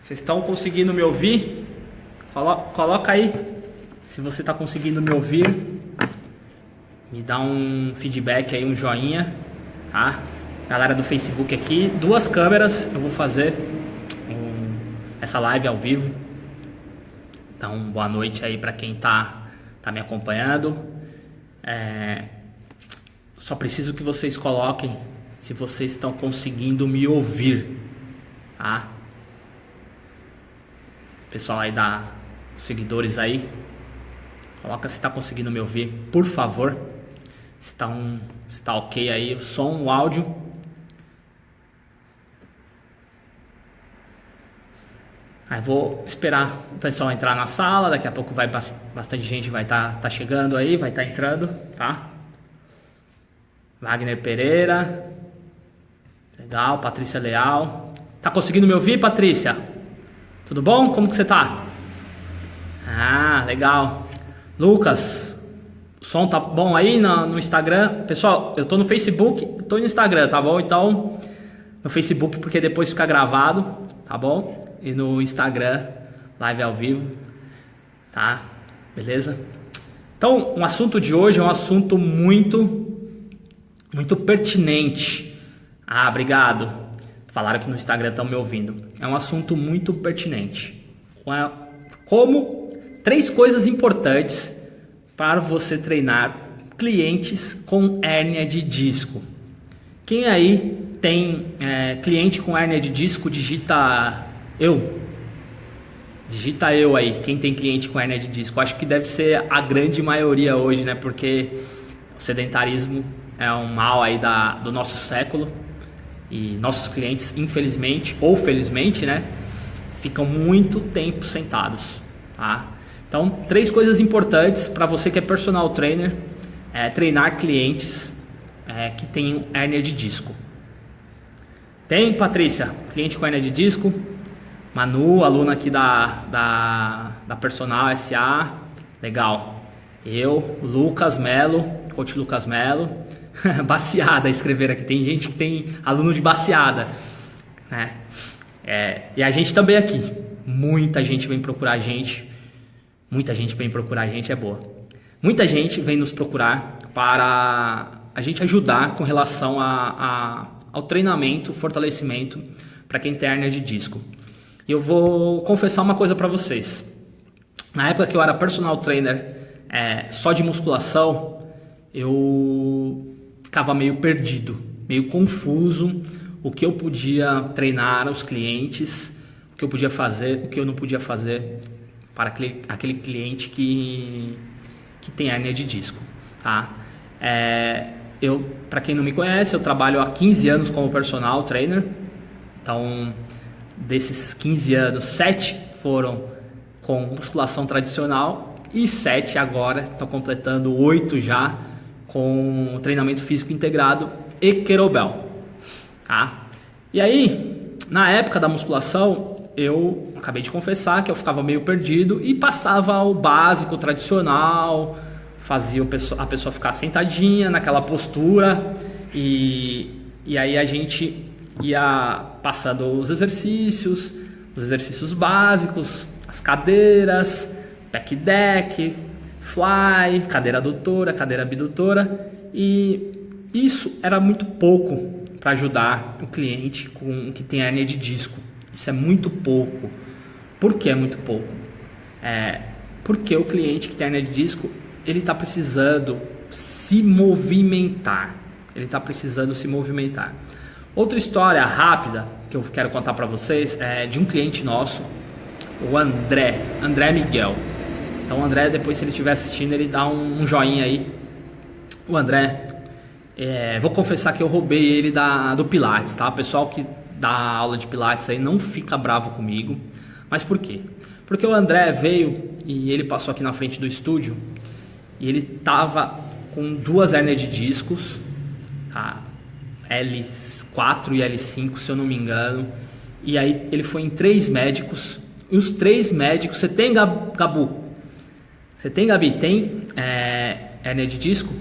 Vocês estão conseguindo me ouvir? Coloca aí se você está conseguindo me ouvir. Me dá um feedback aí, um joinha, tá? Galera do Facebook aqui, 2 câmeras, eu vou fazer essa live ao vivo. Então, boa noite aí para quem tá me acompanhando. Só preciso que vocês coloquem se vocês estão conseguindo me ouvir, tá? Pessoal aí os seguidores aí, coloca se está conseguindo me ouvir, por favor. Se tá ok aí o som, o áudio. Aí vou esperar o pessoal entrar na sala. Daqui a pouco bastante gente vai tá chegando aí, vai estar entrando, tá? Wagner Pereira, legal. Patrícia Leal, tá conseguindo me ouvir, Patrícia? Tudo bom? Como que você tá? Ah, legal. Lucas, o som tá bom aí no Instagram? Pessoal, eu tô no Facebook, tô no Instagram, tá bom? Então, no Facebook porque depois fica gravado, tá bom? E no Instagram, live ao vivo, tá? Beleza? Então, o assunto de hoje é um assunto muito pertinente. Ah, obrigado. Falaram que no Instagram estão me ouvindo. É um assunto muito pertinente. Como 3 coisas importantes para você treinar clientes com hérnia de disco. Quem aí tem cliente com hérnia de disco, digita eu. Digita eu aí, quem tem cliente com hérnia de disco. Acho que deve ser a grande maioria hoje, né? Porque o sedentarismo é um mal aí do nosso século. E nossos clientes, infelizmente ou felizmente, né, ficam muito tempo sentados, tá? Então, 3 coisas importantes para você que é personal trainer, treinar clientes que tenham hérnia de disco. Tem, Patrícia, cliente com hérnia de disco? Manu, aluna aqui da Personal SA, legal. Eu, Lucas Melo, coach Lucas Melo. Baseada, escrever aqui, tem gente que tem aluno de baseada, né? E a gente também aqui, muita gente vem procurar a gente, é boa. Muita gente vem nos procurar para a gente ajudar com relação ao treinamento, fortalecimento para quem tem hérnia de disco. E eu vou confessar uma coisa para vocês. Na época que eu era personal trainer só de musculação, eu ficava meio perdido, meio confuso, o que eu podia treinar os clientes, o que eu podia fazer, o que eu não podia fazer para aquele cliente que tem hérnia de disco, tá? Para quem não me conhece, eu trabalho há 15 anos como personal trainer. Então, desses 15 anos, 7 foram com musculação tradicional e 7 agora, estão completando 8 já, com treinamento físico integrado e kettlebell, tá? E aí, na época da musculação, eu acabei de confessar que eu ficava meio perdido e passava o básico tradicional, fazia a pessoa ficar sentadinha naquela postura e aí a gente ia passando os exercícios básicos, as cadeiras, back deck, fly, cadeira adutora, cadeira abdutora, e isso era muito pouco para ajudar o cliente que tem hérnia de disco. Isso é muito pouco. Por que é muito pouco? Porque o cliente que tem hérnia de disco, ele está precisando se movimentar. Outra história rápida que eu quero contar para vocês é de um cliente nosso, o André Miguel. Então o André, depois se ele estiver assistindo, ele dá um joinha aí. O André, vou confessar que eu roubei ele do Pilates, tá? O pessoal que dá aula de Pilates aí não fica bravo comigo. Mas por quê? Porque o André veio e ele passou aqui na frente do estúdio e ele tava com 2 hérnias de discos, tá? L4 e L5, se eu não me engano. E aí ele foi em 3 médicos. E os 3 médicos... Você tem, Gabu? Você tem, Gabi? Tem hérnia de disco?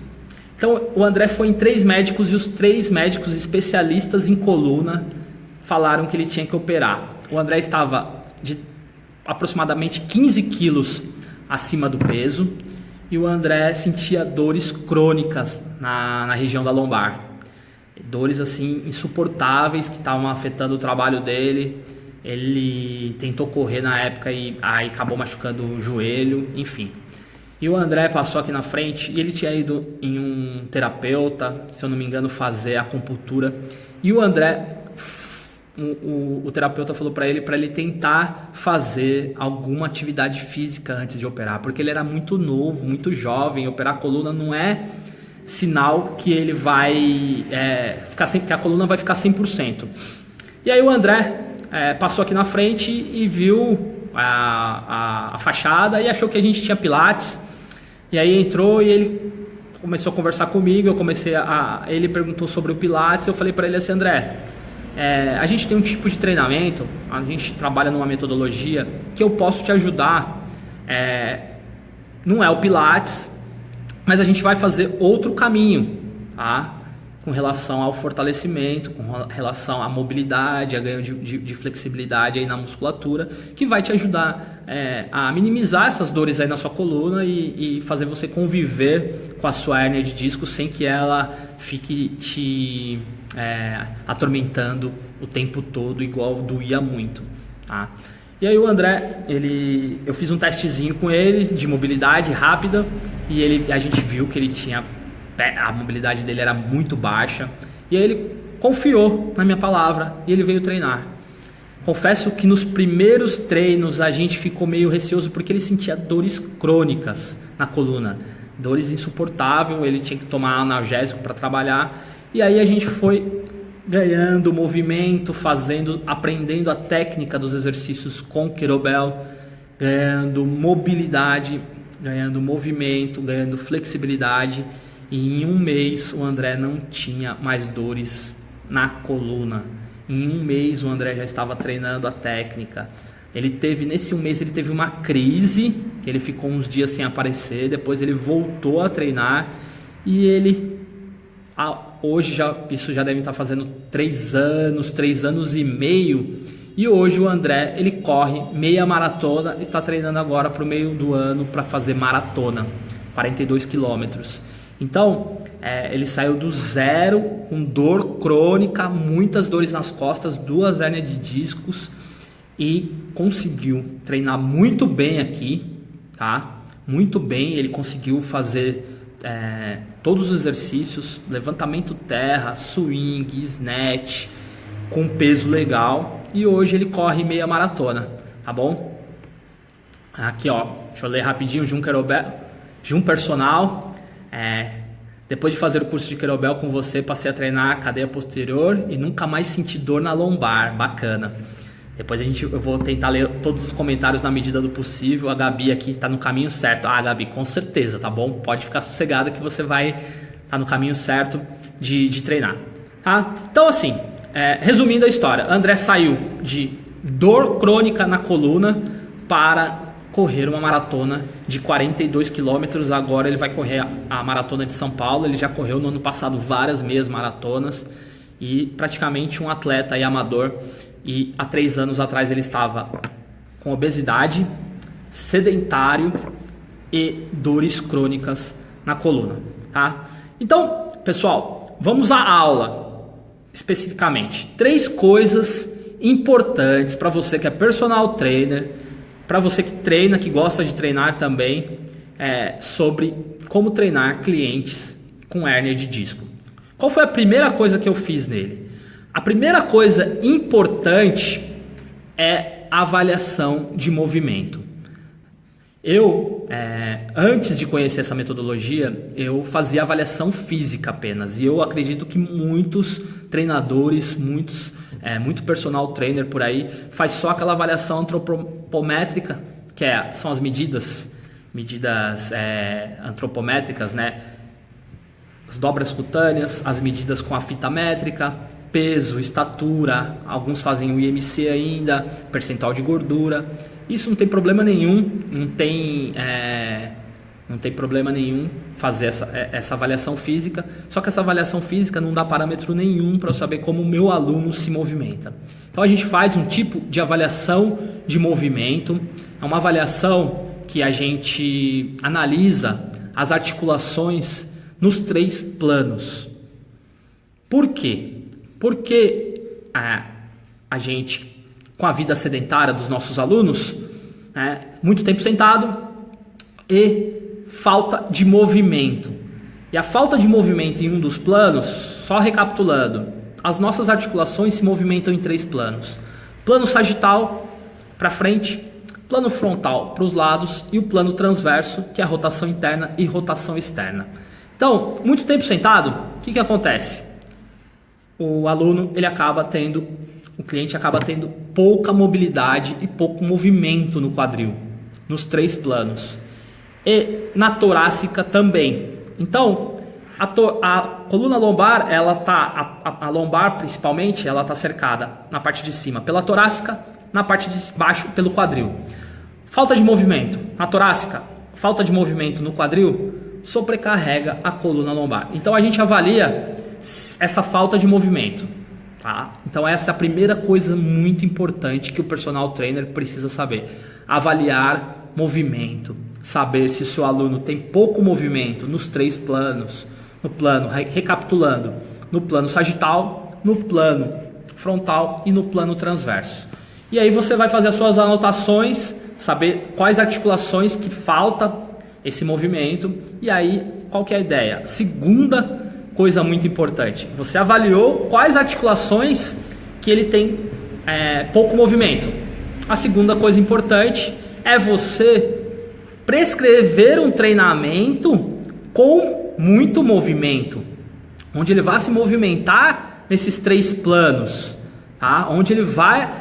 Então o André foi em 3 médicos e os 3 médicos especialistas em coluna falaram que ele tinha que operar. O André estava de aproximadamente 15 quilos acima do peso, e o André sentia dores crônicas na região da lombar. Dores assim insuportáveis que estavam afetando o trabalho dele. Ele tentou correr na época e aí acabou machucando o joelho, enfim. E o André passou aqui na frente e ele tinha ido em um terapeuta, se eu não me engano, fazer acupuntura. E o André, o terapeuta falou para ele tentar fazer alguma atividade física antes de operar, porque ele era muito novo, muito jovem. Operar a coluna não é sinal que ele vai que a coluna vai ficar 100%. E aí o André passou aqui na frente e viu a fachada e achou que a gente tinha pilates. E aí entrou e ele começou a conversar comigo. Ele perguntou sobre o pilates. Eu falei para ele assim: André, a gente tem um tipo de treinamento, a gente trabalha numa metodologia que eu posso te ajudar. Não é o pilates, mas a gente vai fazer outro caminho, tá? Com relação ao fortalecimento, com relação à mobilidade, a ganho de flexibilidade aí na musculatura, que vai te ajudar a minimizar essas dores aí na sua coluna e fazer você conviver com a sua hérnia de disco sem que ela fique te atormentando o tempo todo, igual doía muito, tá? E aí o André, eu fiz um testezinho com ele de mobilidade rápida e a gente viu que ele tinha... a mobilidade dele era muito baixa, e aí ele confiou na minha palavra e ele veio treinar. Confesso que nos primeiros treinos a gente ficou meio receoso porque ele sentia dores crônicas na coluna, dores insuportáveis, ele tinha que tomar analgésico para trabalhar. E aí a gente foi ganhando movimento, aprendendo a técnica dos exercícios com kettlebell, ganhando mobilidade, ganhando movimento, ganhando flexibilidade. E em um mês o André não tinha mais dores na coluna. Em um mês o André já estava treinando a técnica. Nesse um mês ele teve uma crise, que ele ficou uns dias sem aparecer. Depois ele voltou a treinar e hoje isso já deve estar fazendo 3 anos e meio. E hoje o André, ele corre meia maratona, está treinando agora para o meio do ano para fazer maratona, 42 quilômetros. Então, ele saiu do zero com dor crônica, muitas dores nas costas, 2 hérnias de discos, e conseguiu treinar muito bem aqui, tá? Muito bem, ele conseguiu fazer todos os exercícios, levantamento terra, swing, snatch, com peso legal, e hoje ele corre meia maratona, tá bom? Aqui, ó, deixa eu ler rapidinho, Jun Personal. Depois de fazer o curso de kettlebell com você, passei a treinar a cadeia posterior e nunca mais senti dor na lombar. Bacana. Depois eu vou tentar ler todos os comentários na medida do possível. A Gabi aqui está no caminho certo. Gabi, com certeza, tá bom? Pode ficar sossegada que você vai estar no caminho certo de treinar, tá? Então, assim, resumindo a história, André saiu de dor crônica na coluna para correr uma maratona de 42 quilômetros. Agora ele vai correr a maratona de São Paulo. Ele já correu no ano passado várias meias maratonas e praticamente um atleta aí amador. E há 3 anos atrás ele estava com obesidade, sedentário e dores crônicas na coluna, tá? Então, pessoal, vamos à aula especificamente. 3 coisas importantes para você que é personal trainer, para você que treina, que gosta de treinar também, sobre como treinar clientes com hérnia de disco. Qual foi a primeira coisa que eu fiz nele? A primeira coisa importante é a avaliação de movimento. Eu, antes de conhecer essa metodologia, eu fazia avaliação física apenas. E eu acredito que muitos treinadores, muito personal trainer por aí, faz só aquela avaliação antropométrica, que são as medidas antropométricas, né? As dobras cutâneas, as medidas com a fita métrica, peso, estatura, alguns fazem o IMC ainda, percentual de gordura. Isso não tem problema nenhum, não tem problema nenhum fazer essa avaliação física, só que essa avaliação física não dá parâmetro nenhum para eu saber como o meu aluno se movimenta. Então a gente faz um tipo de avaliação de movimento. É uma avaliação que a gente analisa as articulações nos 3 planos. Por quê? Porque a gente, com a vida sedentária dos nossos alunos, muito tempo sentado e falta de movimento. E a falta de movimento em um dos planos, só recapitulando, as nossas articulações se movimentam em 3 planos. Plano sagital para frente, plano frontal para os lados e o plano transverso, que é a rotação interna e rotação externa. Então, muito tempo sentado, o que acontece? O cliente acaba tendo pouca mobilidade e pouco movimento no quadril, nos 3 planos. E na torácica também. Então, a coluna lombar, a lombar principalmente, ela está cercada na parte de cima pela torácica, na parte de baixo pelo quadril. Falta de movimento na torácica, falta de movimento no quadril, sobrecarrega a coluna lombar. Então a gente avalia essa falta de movimento, tá? Então essa é a primeira coisa muito importante que o personal trainer precisa saber: avaliar movimento, saber se o seu aluno tem pouco movimento nos 3 planos, no plano, recapitulando, no plano sagital, no plano frontal e no plano transverso. E aí você vai fazer as suas anotações, saber quais articulações que falta esse movimento. E aí, qual que é a ideia? Segunda coisa muito importante: você avaliou quais articulações que ele tem pouco movimento. A segunda coisa importante é você prescrever um treinamento com muito movimento, onde ele vai se movimentar nesses 3 planos, tá? Onde ele vai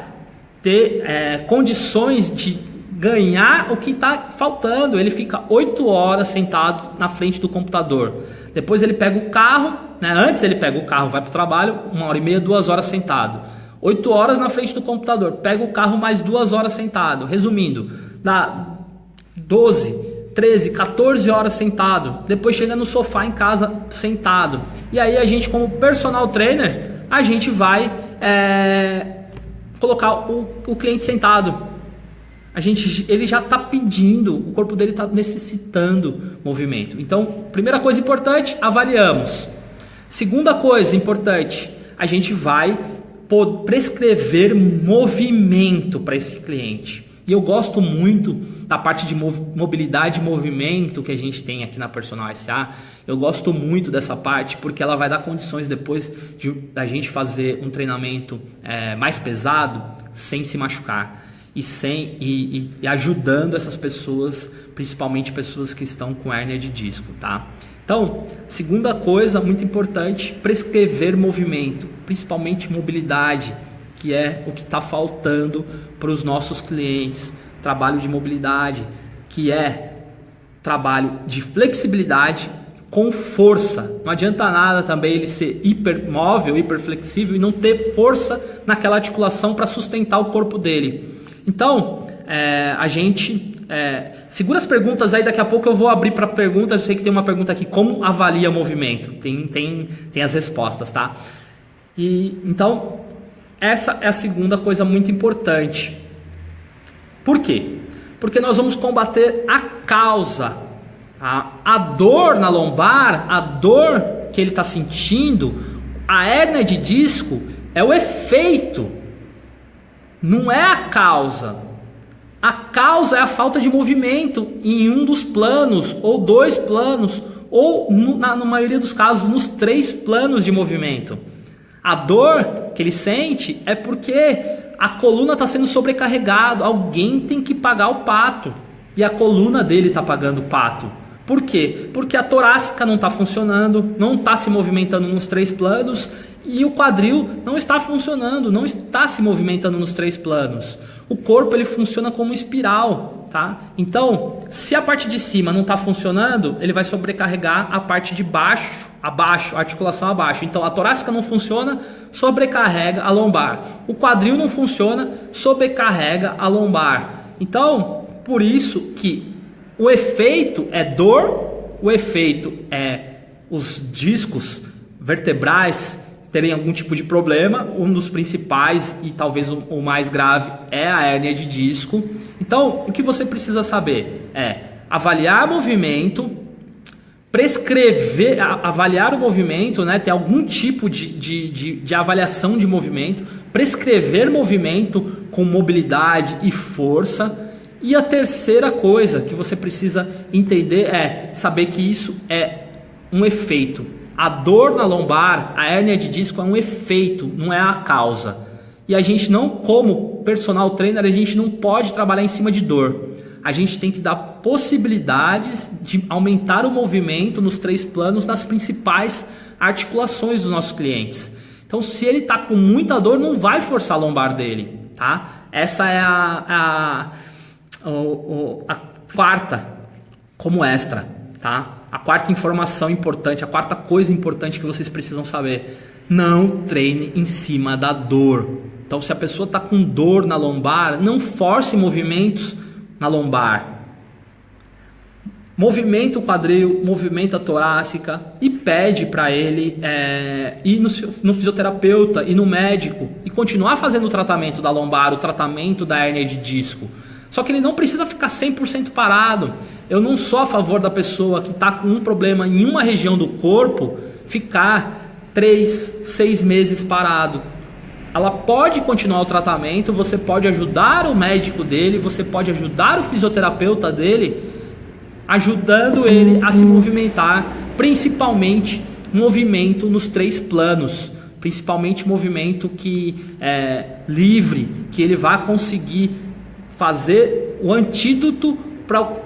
ter condições de ganhar o que está faltando. Ele fica 8 horas sentado na frente do computador, depois ele pega o carro, antes ele pega o carro, vai para o trabalho, 1h30, 2 horas sentado, 8 horas na frente do computador, pega o carro mais 2 horas sentado. Resumindo, dá 12, 13, 14 horas sentado, depois chega no sofá em casa sentado. E aí a gente, como personal trainer, a gente vai colocar o cliente sentado. Ele já está pedindo, o corpo dele está necessitando movimento. Então, primeira coisa importante, avaliamos. Segunda coisa importante, a gente vai prescrever movimento para esse cliente. E eu gosto muito da parte de mobilidade e movimento que a gente tem aqui na Personal SA. Eu gosto muito dessa parte porque ela vai dar condições depois da gente fazer um treinamento mais pesado sem se machucar e ajudando essas pessoas, principalmente pessoas que estão com hérnia de disco, tá? Então, segunda coisa muito importante, prescrever movimento, principalmente mobilidade, que é o que está faltando para os nossos clientes. Trabalho de mobilidade, que é trabalho de flexibilidade com força. Não adianta nada também ele ser hipermóvel, hiperflexível e não ter força naquela articulação para sustentar o corpo dele. Então, a gente segura as perguntas aí, daqui a pouco eu vou abrir para perguntas. Eu sei que tem uma pergunta aqui: como avalia movimento? Tem as respostas, tá? Então, essa é a segunda coisa muito importante. Por quê? Porque nós vamos combater a causa, tá? A dor na lombar, a dor que ele está sentindo, a hérnia de disco é o efeito, não é a causa. A causa é a falta de movimento em um dos planos, ou 2 planos, ou na maioria dos casos, nos 3 planos de movimento. A dor que ele sente é porque a coluna está sendo sobrecarregada, alguém tem que pagar o pato, e a coluna dele está pagando o pato. Por quê? Porque a torácica não está funcionando, não está se movimentando nos 3 planos, e o quadril não está funcionando, não está se movimentando nos 3 planos. O corpo ele funciona como espiral, tá? Então, se a parte de cima não está funcionando, ele vai sobrecarregar a parte de baixo, a articulação abaixo. Então, a torácica não funciona, sobrecarrega a lombar. O quadril não funciona, sobrecarrega a lombar. Então, por isso que o efeito é dor, o efeito é os discos vertebrais terem algum tipo de problema. Um dos principais e talvez o mais grave é a hérnia de disco. Então, o que você precisa saber é avaliar movimento, prescrever, avaliar o movimento, né? Ter algum tipo de avaliação de movimento, prescrever movimento com mobilidade e força. E a terceira coisa que você precisa entender é saber que isso é um efeito. A dor na lombar, a hérnia de disco é um efeito, não é a causa. E a gente não, como personal trainer, a gente não pode trabalhar em cima de dor. A gente tem que dar possibilidades de aumentar o movimento nos 3 planos nas principais articulações dos nossos clientes. Então, se ele está com muita dor, não vai forçar a lombar dele, tá? Essa é a quarta, como extra, tá? A quarta informação importante, a quarta coisa importante que vocês precisam saber: não treine em cima da dor. Então, se a pessoa está com dor na lombar, não force movimentos na lombar. Movimenta o quadril, movimenta a torácica e pede para ele ir no fisioterapeuta e no médico e continuar fazendo o tratamento da lombar, o tratamento da hérnia de disco. Só que ele não precisa ficar 100% parado. Eu não sou a favor da pessoa que está com um problema em uma região do corpo ficar 3, 6 meses parado. Ela pode continuar o tratamento, você pode ajudar o médico dele, você pode ajudar o fisioterapeuta dele, ajudando ele a se movimentar, principalmente movimento nos 3 planos, principalmente movimento que é livre, que ele vai conseguir fazer o antídoto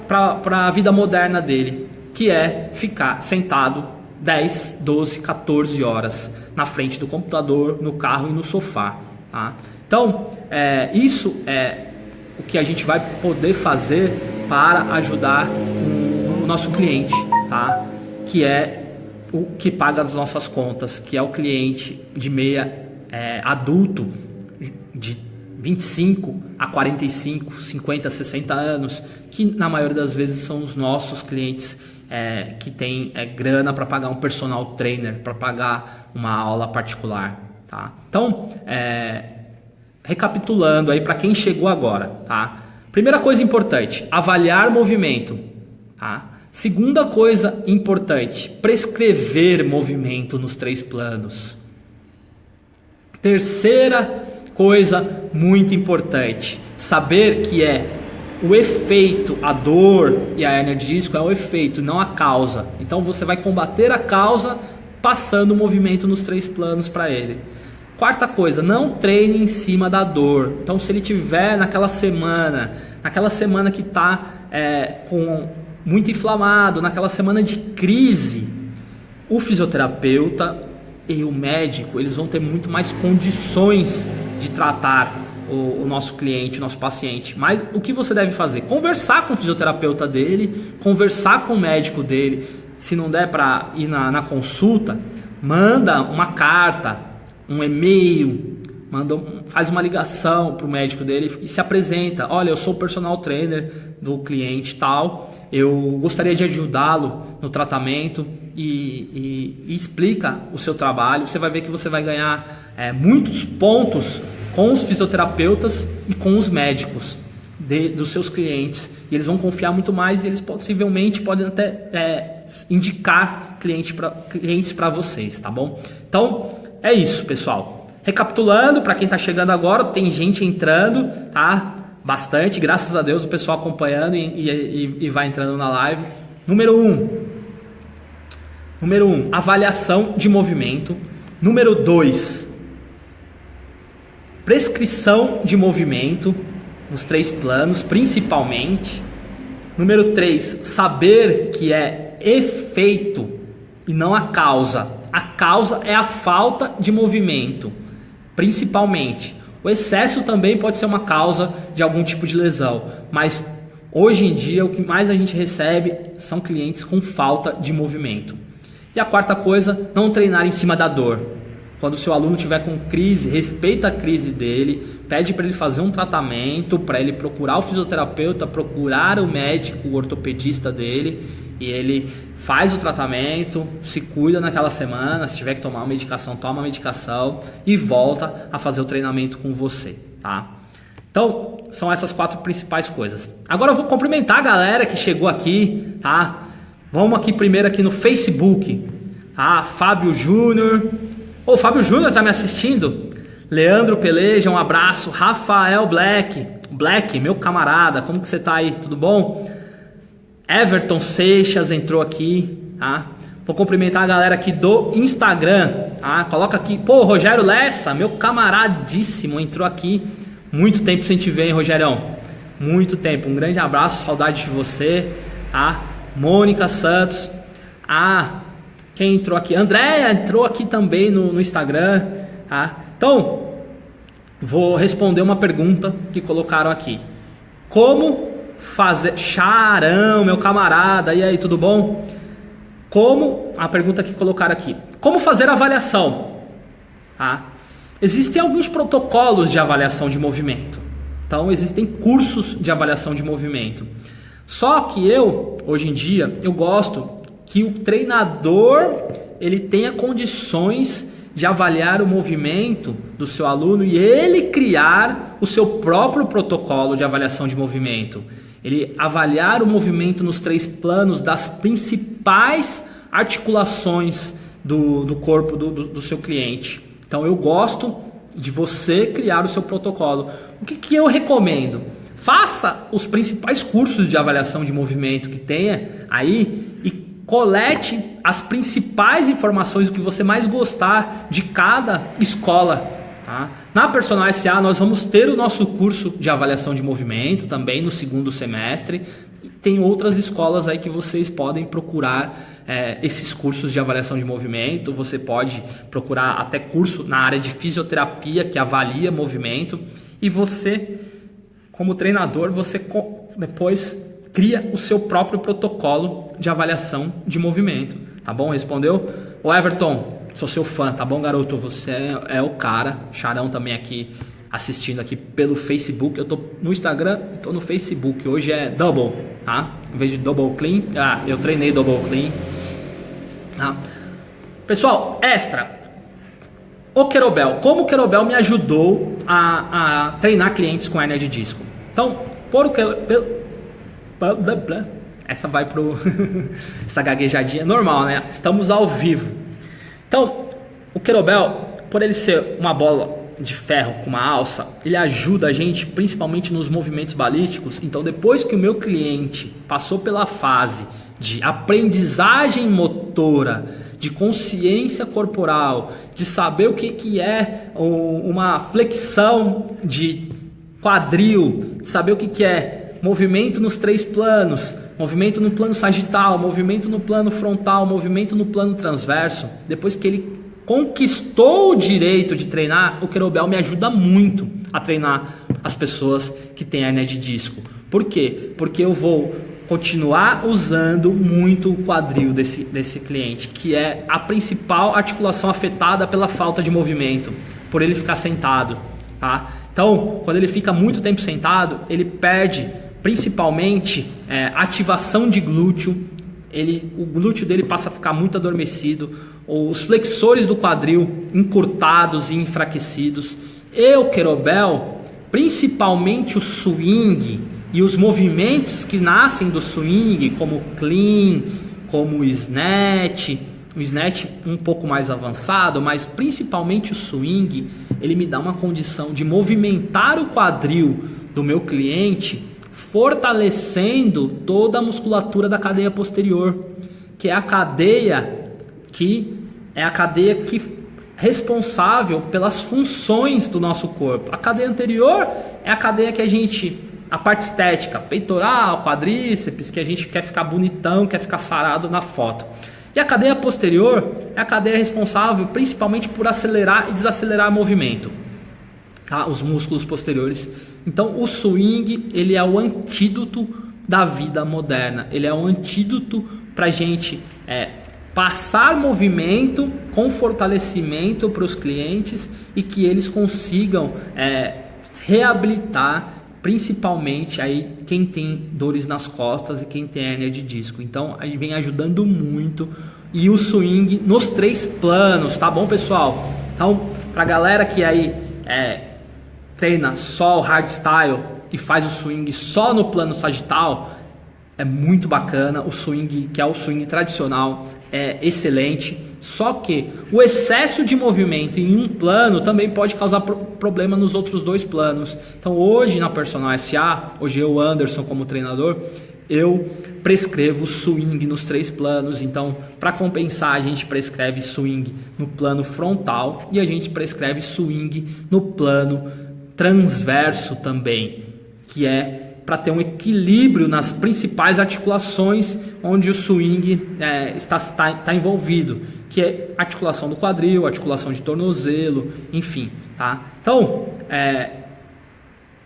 para a vida moderna dele, que é ficar sentado 10, 12, 14 horas na frente do computador, no carro e no sofá, tá? Então, isso é o que a gente vai poder fazer para ajudar o nosso cliente, tá? Que é o que paga as nossas contas, que é o cliente de meia adulto, de 25 a 45, 50, 60 anos, que na maioria das vezes são os nossos clientes que tem grana para pagar um personal trainer, para pagar uma aula particular, tá? Então, recapitulando aí para quem chegou agora, tá? Primeira coisa importante, avaliar movimento, tá? Segunda coisa importante, prescrever movimento nos 3 planos. Terceira coisa muito importante, saber que o efeito, a dor e a hérnia de disco é o efeito, não a causa. Então você vai combater a causa passando o movimento nos 3 planos para ele. Quarta coisa, não treine em cima da dor. Então, se ele tiver naquela semana que está com muito inflamado, naquela semana de crise, o fisioterapeuta e o médico, eles vão ter muito mais condições de tratar o nosso cliente, o nosso paciente. Mas o que você deve fazer? Conversar com o fisioterapeuta dele, conversar com o médico dele. Se não der para ir na consulta, manda uma carta, um e-mail, faz uma ligação para o médico dele e se apresenta. Olha, eu sou o personal trainer do cliente tal, eu gostaria de ajudá-lo no tratamento e explica o seu trabalho. Você vai ver que você vai ganhar muitos pontos com os fisioterapeutas e com os médicos dos seus clientes, e eles vão confiar muito mais, e eles possivelmente podem até indicar clientes para vocês, tá bom? Então é isso, pessoal. Recapitulando, para quem está chegando agora, tem gente entrando, tá? Bastante, graças a Deus, o pessoal acompanhando e vai entrando na live. Número 1, avaliação de movimento. Número 2, prescrição de movimento nos 3 planos, principalmente. Número 3, saber que é efeito e não a causa. A causa é a falta de movimento, principalmente. O excesso também pode ser uma causa de algum tipo de lesão, mas hoje em dia o que mais a gente recebe são clientes com falta de movimento. E a quarta coisa, não treinar em cima da dor. Quando o seu aluno tiver com crise, respeita a crise dele, pede para ele fazer um tratamento, para ele procurar o fisioterapeuta, procurar o médico, o ortopedista dele E ele faz o tratamento, se cuida naquela semana, se tiver que tomar uma medicação, toma a medicação e volta a fazer o treinamento com você, tá? Então, são essas 4 principais coisas. Agora eu vou cumprimentar a galera que chegou aqui, tá? Vamos aqui primeiro aqui no Facebook, tá? Fábio Júnior. Ô, Fábio Júnior tá me assistindo? Leandro Peleja, um abraço. Rafael Black, meu camarada, como que você tá aí? Tudo bom? Everton Seixas entrou aqui, tá? Vou cumprimentar a galera aqui do Instagram, tá? Coloca aqui, pô, Rogério Lessa, meu camaradíssimo, entrou aqui. Muito tempo sem te ver, hein, Rogerião? Muito tempo. Um grande abraço, saudade de você, tá? Mônica Santos. Quem entrou aqui? Andréia entrou aqui também no Instagram, tá? Então, vou responder uma pergunta que colocaram aqui. Como fazer... Charão, meu camarada, e aí, tudo bom? A pergunta que colocaram aqui. Como fazer avaliação? Tá? Existem alguns protocolos de avaliação de movimento. Então, existem cursos de avaliação de movimento. Só que hoje em dia, eu gosto que o treinador ele tenha condições de avaliar o movimento do seu aluno e ele criar o seu próprio protocolo de avaliação de movimento. Ele avaliar o movimento nos 3 planos das principais articulações do corpo do seu cliente. Então eu gosto de você criar o seu protocolo. O que eu recomendo? Faça os principais cursos de avaliação de movimento que tenha aí e colete as principais informações, o que você mais gostar de cada escola. Tá? Na Personal SA nós vamos ter o nosso curso de avaliação de movimento também no 2º semestre. E tem outras escolas aí que vocês podem procurar esses cursos de avaliação de movimento. Você pode procurar até curso na área de fisioterapia que avalia movimento. E você, como treinador, você depois cria o seu próprio protocolo de avaliação de movimento. Tá bom? Respondeu? Ô Everton, sou seu fã, tá bom, garoto? Você é o cara. Charão também aqui assistindo aqui pelo Facebook. Eu tô no Instagram e tô no Facebook. Hoje é double, tá? Em vez de double clean, eu treinei double clean. Tá? Pessoal, extra. O Querobel. Como o Querobel me ajudou a treinar clientes com hérnia de disco? Então, essa vai pro essa gaguejadinha normal, né? Estamos ao vivo. Então, o Querobel, por ele ser uma bola de ferro com uma alça, ele ajuda a gente principalmente nos movimentos balísticos. Então, depois que o meu cliente passou pela fase de aprendizagem motora, de consciência corporal, de saber o que é uma flexão de quadril, de saber o que é movimento nos 3 planos, movimento no plano sagital, movimento no plano frontal, movimento no plano transverso. Depois que ele conquistou o direito de treinar, o Querobel me ajuda muito a treinar as pessoas que têm hérnia de disco. Por quê? Porque eu vou continuar usando muito o quadril desse cliente, que é a principal articulação afetada pela falta de movimento, por ele ficar sentado, tá? Então, quando ele fica muito tempo sentado, ele perde principalmente ativação de glúteo, o glúteo dele passa a ficar muito adormecido, os flexores do quadril encurtados e enfraquecidos. E o Querobel, principalmente o swing e os movimentos que nascem do swing, como o clean, como o snatch um pouco mais avançado, mas principalmente o swing, ele me dá uma condição de movimentar o quadril do meu cliente, fortalecendo toda a musculatura da cadeia posterior, que é a cadeia que responsável pelas funções do nosso corpo. A cadeia anterior é a cadeia que a parte estética, peitoral, quadríceps, que a gente quer ficar bonitão, quer ficar sarado na foto. E a cadeia posterior é a cadeia responsável principalmente por acelerar e desacelerar o movimento, tá? Os músculos posteriores. Então o swing, ele é o antídoto da vida moderna, ele é o antídoto para a gente passar movimento com fortalecimento para os clientes e que eles consigam reabilitar principalmente aí quem tem dores nas costas e quem tem hérnia de disco. Então a gente vem ajudando muito, e o swing nos 3 planos, tá bom, pessoal? Então, pra galera que aí treina só o hardstyle e faz o swing só no plano sagital, é muito bacana. O swing, que é o swing tradicional, é excelente. Só que o excesso de movimento em um plano também pode causar problema nos outros 2 planos. Então hoje na Personal SA, hoje eu, Anderson, como treinador, eu prescrevo swing nos 3 planos. Então, para compensar, a gente prescreve swing no plano frontal e a gente prescreve swing no plano transverso também, que é para ter um equilíbrio nas principais articulações onde o swing está envolvido, que é articulação do quadril, articulação de tornozelo, enfim, tá? Então,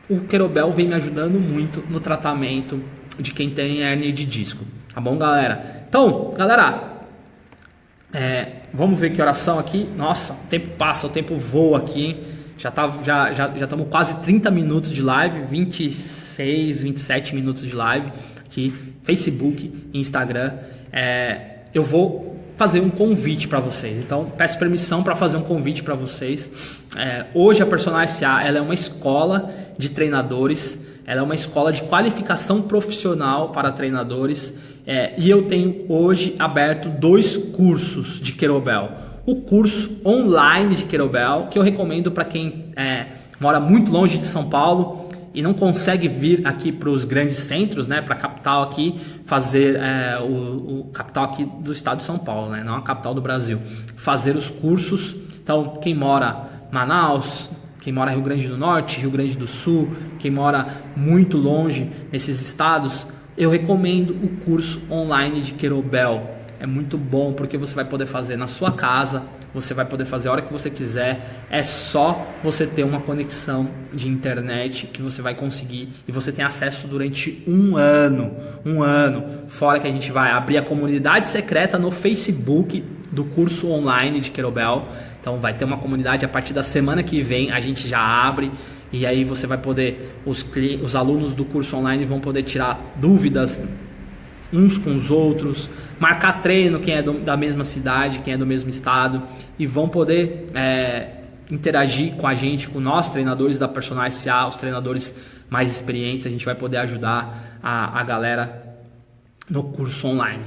o Querobel vem me ajudando muito no tratamento de quem tem hérnia de disco, tá bom, galera? Então, galera, vamos ver que oração aqui. Nossa, o tempo passa, o tempo voa aqui, hein? Já estamos quase 30 minutos de live, 26, 27 minutos de live aqui, Facebook e Instagram. Eu vou fazer um convite para vocês, então peço permissão para fazer um convite para vocês. Hoje a Personal SA, ela é uma escola de treinadores, ela é uma escola de qualificação profissional para treinadores, e eu tenho hoje aberto 2 cursos de Querobel. O curso online de Querobel, que eu recomendo para quem mora muito longe de São Paulo e não consegue vir aqui para os grandes centros, né, para a capital aqui, fazer o capital aqui do estado de São Paulo, né, não a capital do Brasil, fazer os cursos. Então, quem mora em Manaus, quem mora em Rio Grande do Norte, Rio Grande do Sul, quem mora muito longe nesses estados, eu recomendo o curso online de Querobel. É muito bom porque você vai poder fazer na sua casa, você vai poder fazer a hora que você quiser. É só você ter uma conexão de internet que você vai conseguir, e você tem acesso durante um ano. Fora que a gente vai abrir a comunidade secreta no Facebook do curso online de Querobel. Então vai ter uma comunidade a partir da semana que vem, a gente já abre. E aí você vai poder, os alunos do curso online vão poder tirar dúvidas uns com os outros, marcar treino, quem é da mesma cidade, quem é do mesmo estado, e vão poder interagir com a gente, com nós treinadores da Personal SA, os treinadores mais experientes. A gente vai poder ajudar a galera no curso online.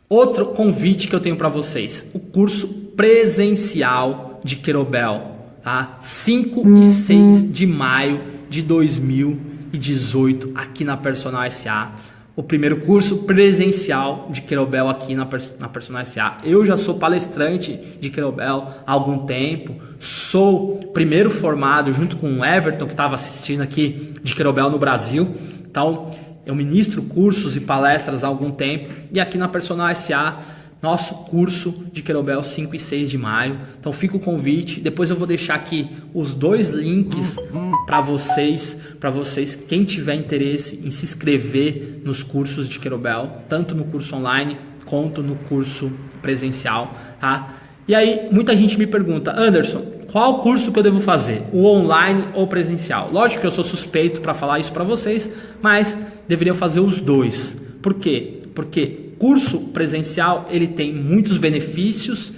Outro convite que eu tenho para vocês, o curso presencial de Querobel, tá? 5 e 6 de maio de 2018 aqui na Personal SA. O primeiro curso presencial de Querobel aqui na Personal SA. Eu já sou palestrante de Querobel há algum tempo. Sou primeiro formado junto com o Everton, que estava assistindo aqui, de Querobel no Brasil. Então, eu ministro cursos e palestras há algum tempo. E aqui na Personal SA, nosso curso de Querobel 5 e 6 de maio. Então fica o convite. Depois eu vou deixar aqui os 2 links para vocês, quem tiver interesse em se inscrever nos cursos de Querobel, tanto no curso online quanto no curso presencial, tá? E aí muita gente me pergunta: Anderson, qual curso que eu devo fazer? O online ou presencial? Lógico que eu sou suspeito para falar isso para vocês, mas deveriam fazer os 2. Por quê? Porque curso presencial ele tem muitos benefícios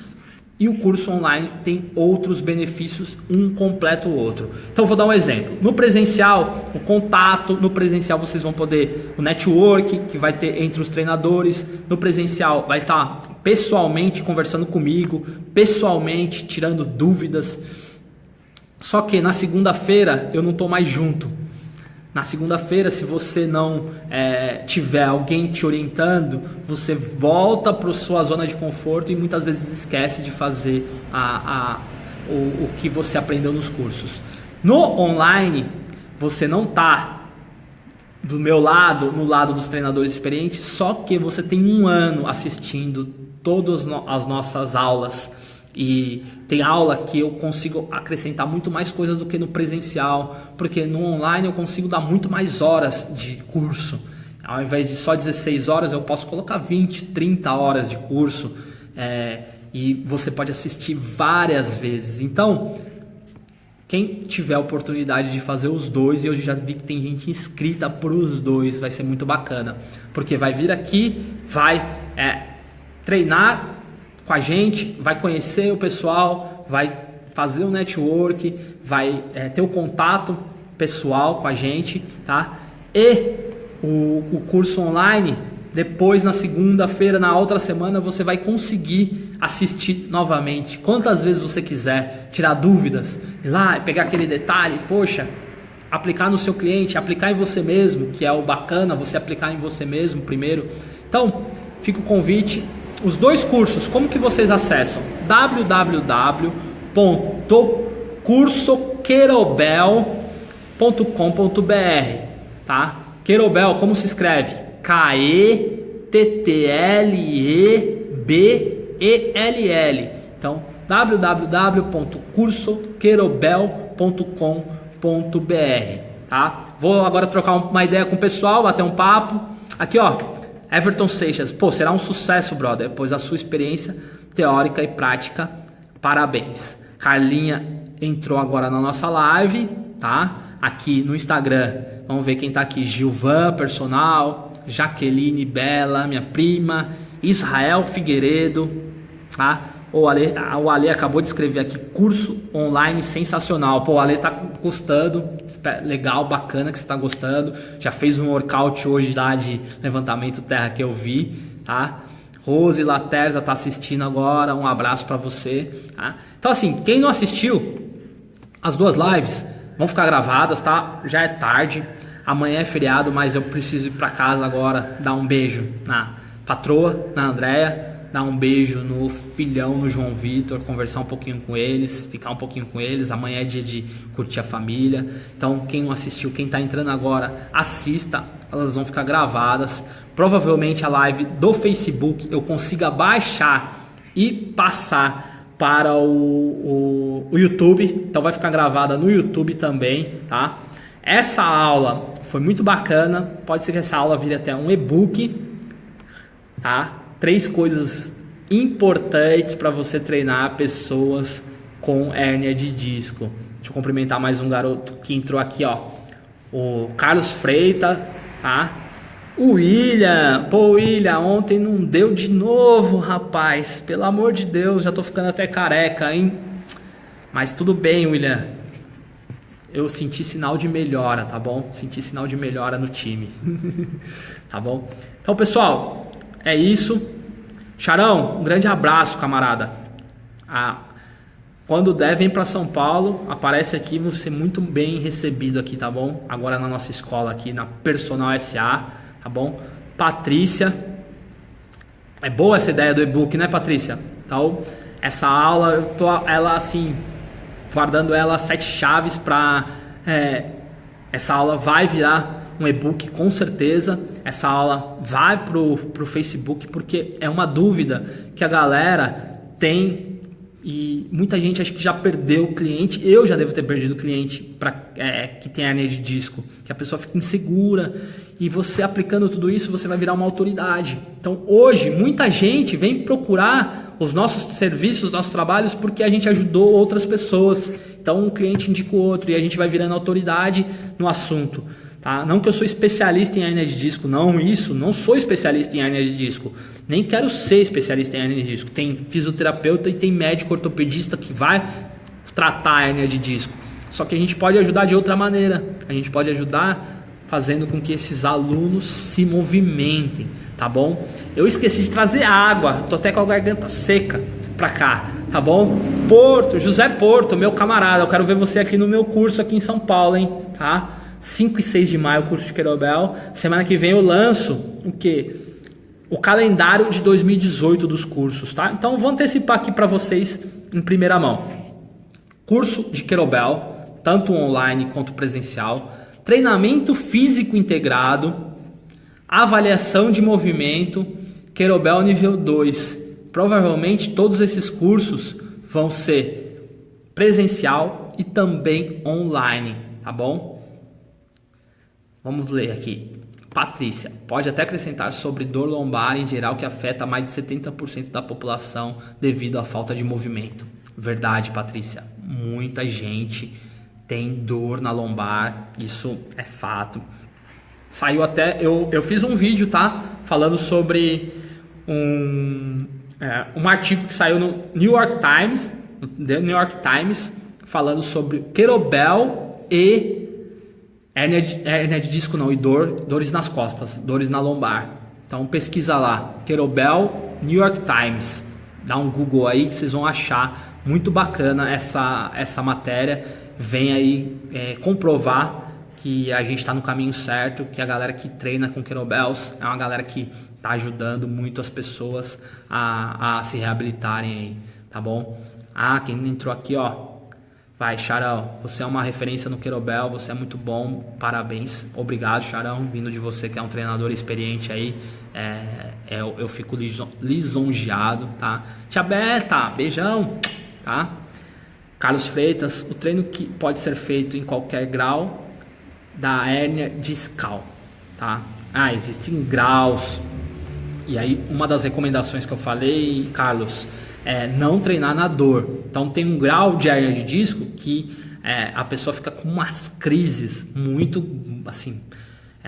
e o curso online tem outros benefícios, um completa o outro. Então vou dar um exemplo. No presencial, o contato, no presencial vocês vão poder o network que vai ter entre os treinadores. No presencial vai estar pessoalmente conversando comigo, pessoalmente tirando dúvidas. Só que na segunda-feira eu não estou mais junto. Na segunda-feira, se você não tiver alguém te orientando, você volta para a sua zona de conforto e muitas vezes esquece de fazer o que você aprendeu nos cursos. No online, você não está do meu lado, no lado dos treinadores experientes, só que você tem um ano assistindo todas as nossas aulas. E tem aula que eu consigo acrescentar muito mais coisas do que no presencial, porque no online eu consigo dar muito mais horas de curso. Ao invés de só 16 horas, eu posso colocar 20, 30 horas de curso, e você pode assistir várias vezes. Então, Quem tiver a oportunidade de fazer os dois, e eu já vi que tem gente inscrita para os dois, vai ser muito bacana, porque vai vir aqui, vai treinar com a gente, vai conhecer o pessoal, vai fazer o network, vai ter o contato pessoal com a gente, tá? E o curso online, depois na segunda-feira, na outra semana, você vai conseguir assistir novamente, quantas vezes você quiser, tirar dúvidas, ir lá e pegar aquele detalhe, poxa, aplicar no seu cliente, aplicar em você mesmo, que é o bacana, você aplicar em você mesmo primeiro. Então, fica o convite. Os dois cursos, como que vocês acessam? www.cursoquerobel.com.br, tá? Querobel, como se escreve? Ketlebell. Então, www.cursoquerobel.com.br, tá? Vou agora trocar uma ideia com o pessoal, bater um papo. Aqui, ó, Everton Seixas. Pô, será um sucesso, brother, pois a sua experiência teórica e prática, parabéns. Carlinha entrou agora na nossa live, tá? Aqui no Instagram, vamos ver quem tá aqui. Gilvan, personal. Jaqueline Bela, minha prima. Israel Figueiredo, tá? O Ale acabou de escrever aqui, curso online sensacional. Pô, o Ale tá gostando, legal, bacana que você tá gostando. Já fez um workout hoje lá de levantamento terra que eu vi, tá? Rose Laterza tá assistindo agora, um abraço para você, tá? Então assim, quem não assistiu, as duas lives vão ficar gravadas, tá? Já é tarde. Amanhã é feriado, mas eu preciso ir para casa agora, dar um beijo na patroa, na Andréia, dar um beijo no filhão, no João Vitor, conversar um pouquinho com eles, ficar um pouquinho com eles. Amanhã é dia de curtir a família. Então, quem não assistiu, quem está entrando agora, assista, elas vão ficar gravadas. Provavelmente a live do Facebook eu consiga baixar e passar para o YouTube. Então vai ficar gravada no YouTube também, tá? Essa aula foi muito bacana, pode ser que essa aula vire até um e-book, tá? 3 coisas importantes para você treinar pessoas com hérnia de disco. Deixa eu cumprimentar mais um garoto que entrou aqui, ó. O Carlos Freitas, tá? O William, pô, William, ontem não deu de novo, rapaz. Pelo amor de Deus, já tô ficando até careca, hein? Mas tudo bem, William. Eu senti sinal de melhora, tá bom? Senti sinal de melhora no time. Tá bom? Então, pessoal, é isso. Charão, um grande abraço, camarada. Quando der, vem para São Paulo. Aparece aqui, vou ser muito bem recebido aqui, tá bom? Agora na nossa escola aqui, na Personal SA, tá bom? Patrícia. É boa essa ideia do e-book, né, Patrícia? Então, essa aula, eu tô ela assim... guardando ela 7 chaves para essa aula vai virar um e-book com certeza. Essa aula vai pro Facebook porque é uma dúvida que a galera tem e muita gente acha que já perdeu o cliente. Eu já devo ter perdido o cliente que tem hernia de disco, que a pessoa fica insegura, e você aplicando tudo isso você vai virar uma autoridade. Então hoje muita gente vem procurar os nossos serviços, os nossos trabalhos, porque a gente ajudou outras pessoas. Então um cliente indica o outro e a gente vai virando autoridade no assunto, tá? Não que eu sou especialista em hernia de disco, não sou especialista em hernia de disco, nem quero ser especialista em hernia de disco. Tem fisioterapeuta e tem médico ortopedista que vai tratar a hernia de disco. Só que a gente pode ajudar de outra maneira. A gente pode ajudar fazendo com que esses alunos se movimentem, tá bom? Eu esqueci de trazer água, tô até com a garganta seca pra cá, tá bom? José Porto, meu camarada, eu quero ver você aqui no meu curso aqui em São Paulo, hein, tá? 5 e 6 de maio, o curso de Querobel. Semana que vem eu lanço o quê? O calendário de 2018 dos cursos, tá? Então vou antecipar aqui para vocês em primeira mão. Curso de Querobel, tanto online quanto presencial. Treinamento físico integrado, avaliação de movimento, Querobel nível 2. Provavelmente todos esses cursos vão ser presencial e também online, tá bom? Vamos ler aqui. Patrícia, pode até acrescentar sobre dor lombar em geral que afeta mais de 70% da população devido à falta de movimento. Verdade, Patrícia. Muita gente tem dor na lombar, isso é fato. Saiu até, eu fiz um vídeo, tá? Falando sobre um artigo que saiu no New York Times, The New York Times, falando sobre kettlebell e hérnia de disco não, e dores nas costas, dores na lombar. Então pesquisa lá, kettlebell, New York Times, dá um Google aí que vocês vão achar muito bacana essa matéria. Vem aí comprovar que a gente está no caminho certo, que a galera que treina com kettlebells é uma galera que está ajudando muito as pessoas a se reabilitarem aí, tá bom? Quem entrou aqui, ó, vai, Charão, você é uma referência no kettlebell, você é muito bom, parabéns, obrigado, Charão, vindo de você que é um treinador experiente aí, eu fico lisonjeado, tá? Tia Beta, beijão, tá? Carlos Freitas, o treino que pode ser feito em qualquer grau da hérnia discal, tá? Existem graus, e aí uma das recomendações que eu falei, Carlos, é não treinar na dor. Então tem um grau de hérnia de disco que a pessoa fica com umas crises muito assim,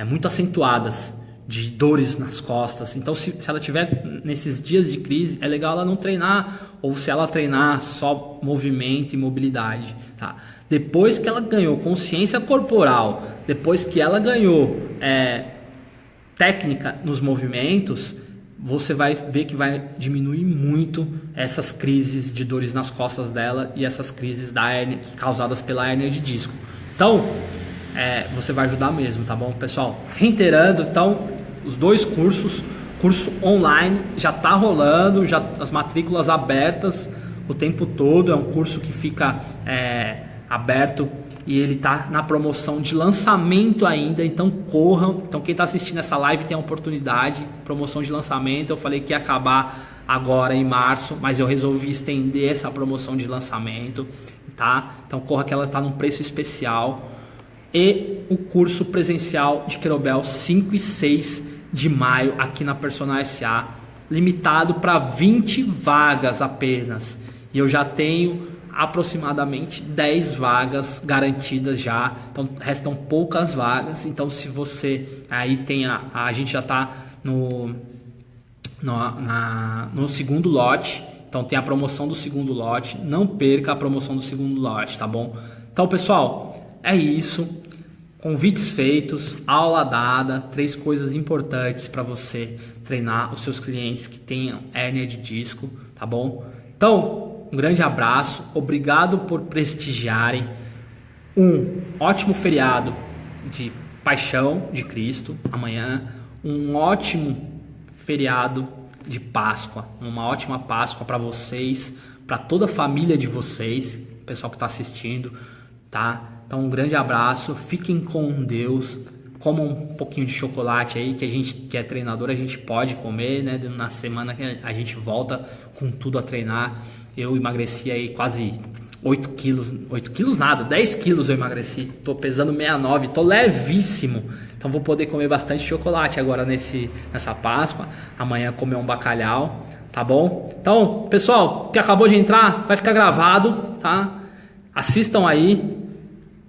muito acentuadas de dores nas costas. Então se ela tiver nesses dias de crise, é legal ela não treinar, ou se ela treinar só movimento e mobilidade, tá? Depois que ela ganhou consciência corporal, depois que ela ganhou técnica nos movimentos, você vai ver que vai diminuir muito essas crises de dores nas costas dela e essas crises da hérnia causadas pela hérnia de disco. Então, você vai ajudar mesmo, tá bom, pessoal? Reiterando, então, os dois cursos, curso online já tá rolando, já as matrículas abertas o tempo todo, é um curso que fica aberto e ele tá na promoção de lançamento ainda, então corram. Então quem tá assistindo essa live tem a oportunidade, promoção de lançamento. Eu falei que ia acabar agora em março, mas eu resolvi estender essa promoção de lançamento, tá? Então corra que ela tá num preço especial. E o curso presencial de kettlebell 5 e 6 de maio aqui na Personal SA, limitado para 20 vagas apenas, e eu já tenho aproximadamente 10 vagas garantidas já, então restam poucas vagas. Então se você aí tem a gente já está no segundo lote, então tem a promoção do segundo lote, não perca a promoção do segundo lote, tá bom? Então pessoal, é isso, convites feitos, aula dada, 3 coisas importantes para você treinar os seus clientes que tenham hérnia de disco, tá bom? Então um grande abraço, obrigado por prestigiarem, um ótimo feriado de Paixão de Cristo amanhã, um ótimo feriado de Páscoa, uma ótima Páscoa para vocês, para toda a família de vocês, pessoal que está assistindo, tá? Então um grande abraço, fiquem com Deus, comam um pouquinho de chocolate aí, que a gente que é treinador, a gente pode comer, né? Na semana que a gente volta com tudo a treinar. Eu emagreci aí quase 8 quilos nada, 10 quilos eu emagreci, tô pesando 69, tô levíssimo, então vou poder comer bastante chocolate agora nessa Páscoa, amanhã comer um bacalhau, tá bom? Então, pessoal, que acabou de entrar, vai ficar gravado, tá? Assistam aí,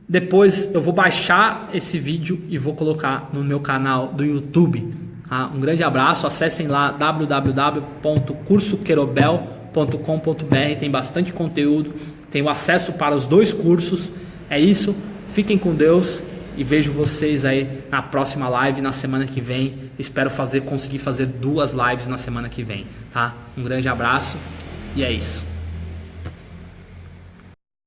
depois eu vou baixar esse vídeo e vou colocar no meu canal do YouTube, tá? Um grande abraço, acessem lá www.cursokettlebell.com.br, tem bastante conteúdo, tem o acesso para os 2 cursos. É isso, fiquem com Deus e vejo vocês aí na próxima live na semana que vem. Espero conseguir fazer 2 lives na semana que vem, tá? Um grande abraço e é isso.